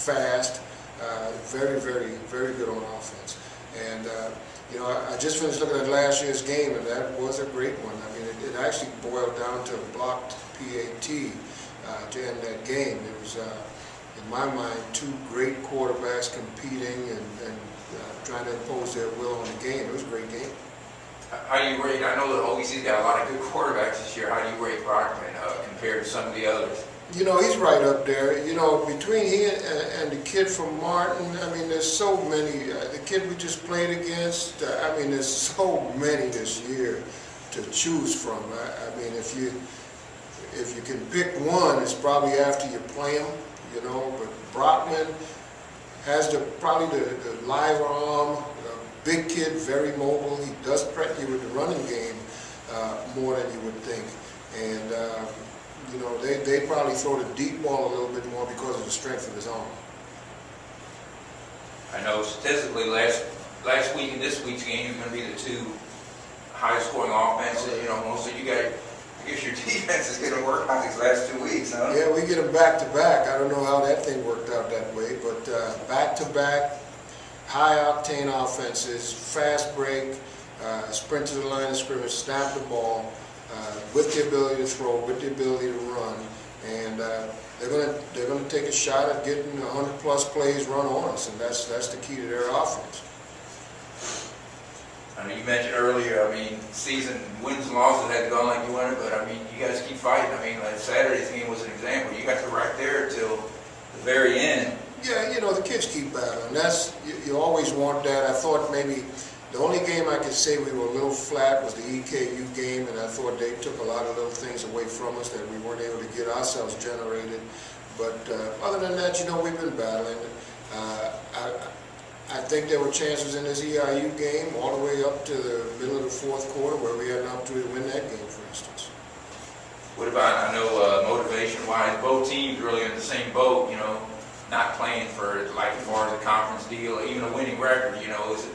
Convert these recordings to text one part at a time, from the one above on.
fast, very, very, very good on offense. And you know, I just finished looking at last year's game, and that was a great one. I mean, it actually boiled down to a blocked PAT to end that game. It was, in my mind, two great quarterbacks competing and trying to impose their will on the game. It was a great game. How do you rate, I know the OVC's got a lot of good quarterbacks this year. How do you rate Brockman compared to some of the others? You know, he's right up there. You know, between he and the kid from Martin, I mean, there's so many. The kid we just played against, I mean, there's so many this year to choose from. I mean, if you can pick one, it's probably after you play him, you know. But Brockman has probably the live arm, big kid, very mobile. He does threaten you with the running game more than you would think. And you know, they probably throw the deep ball a little bit more because of the strength of his arm. I know statistically last week and this week's game is going to be the two highest scoring offenses. You know, most of you guys, I guess your defense is going to work out these last 2 weeks, huh? Yeah, we get them back to back. I don't know how that thing worked out that way, but back to back, high octane offenses, fast break, sprint to the line of scrimmage, snap the ball. With the ability to throw, with the ability to run, and they're gonna take a shot at getting 100+ plays run on us, and that's the key to their offense. I know you mentioned earlier, I mean, season wins and losses had gone like you wanted, but I mean, you guys keep fighting. I mean, like Saturday's game was an example. You got to right there till the very end. Yeah, you know, the kids keep battling. That's you always want that. I thought maybe the only game I could say we were a little flat was the EKU game, and I thought they took a lot of little things away from us that we weren't able to get ourselves generated. But other than that, you know, we've been battling. I think there were chances in this EIU game all the way up to the middle of the fourth quarter where we had an opportunity to win that game, for instance. What about, I know motivation-wise, both teams really in the same boat, you know, not playing for, like, as far as a conference deal, even a winning record, you know, is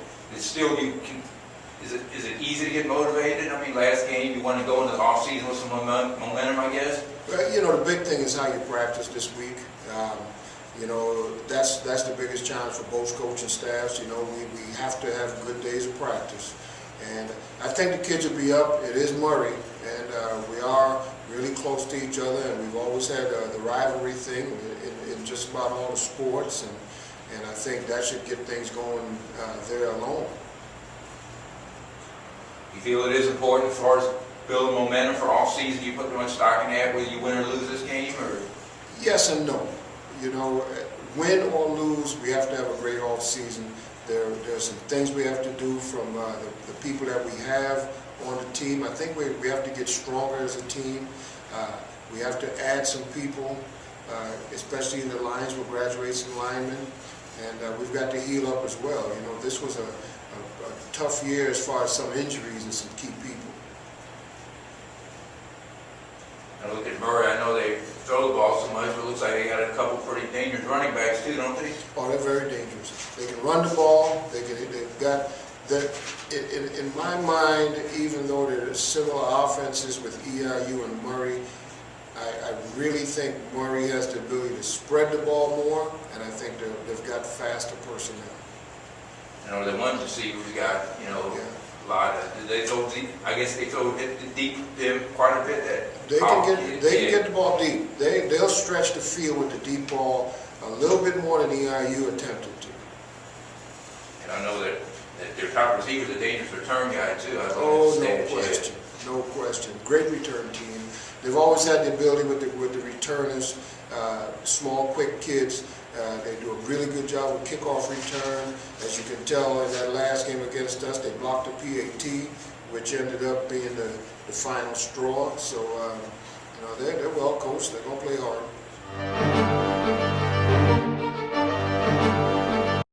it easy to get motivated? I mean, last game you want to go into the off season with some momentum, I guess. Well, you know, the big thing is how you practice this week. You know, that's the biggest challenge for both coaching staffs. You know, we have to have good days of practice, and I think the kids will be up. It is Murray, and we are really close to each other, and we've always had the rivalry thing in just about all the sports, and I think that should get things going there alone. You feel it is important as far as building momentum for off season? You put too much stock in that, whether you win or lose this game, or? Yes and no. You know, win or lose, we have to have a great off season. There's some things we have to do from the people that we have on the team. I think we have to get stronger as a team. We have to add some people, especially in the lines. We'll graduate some linemen, and we've got to heal up as well. You know, this was a tough year as far as some injuries and some key people. I look at Murray, I know they throw the ball so much, but it looks like they got a couple pretty dangerous running backs too, don't they? Oh, they're very dangerous. They can run the ball. They've got that. In my mind, even though they're similar offenses with EIU and Murray, I really think Murray has the ability to spread the ball more, and I think they've got faster personnel. You know, the one receivers got, you know, a lot of. They throw deep. I guess they throw it deep quite a bit. They can get the ball deep. They'll stretch the field with the deep ball a little bit more than EIU attempted to. And I know that their top receiver's a dangerous return guy too. Oh, no question. No question. Great return team. They've always had the ability with the returners, small, quick kids. They do a really good job with kickoff return. As you can tell in that last game against us, they blocked a PAT, which ended up being the final straw. So, you know, they're well coached. They're going to play hard.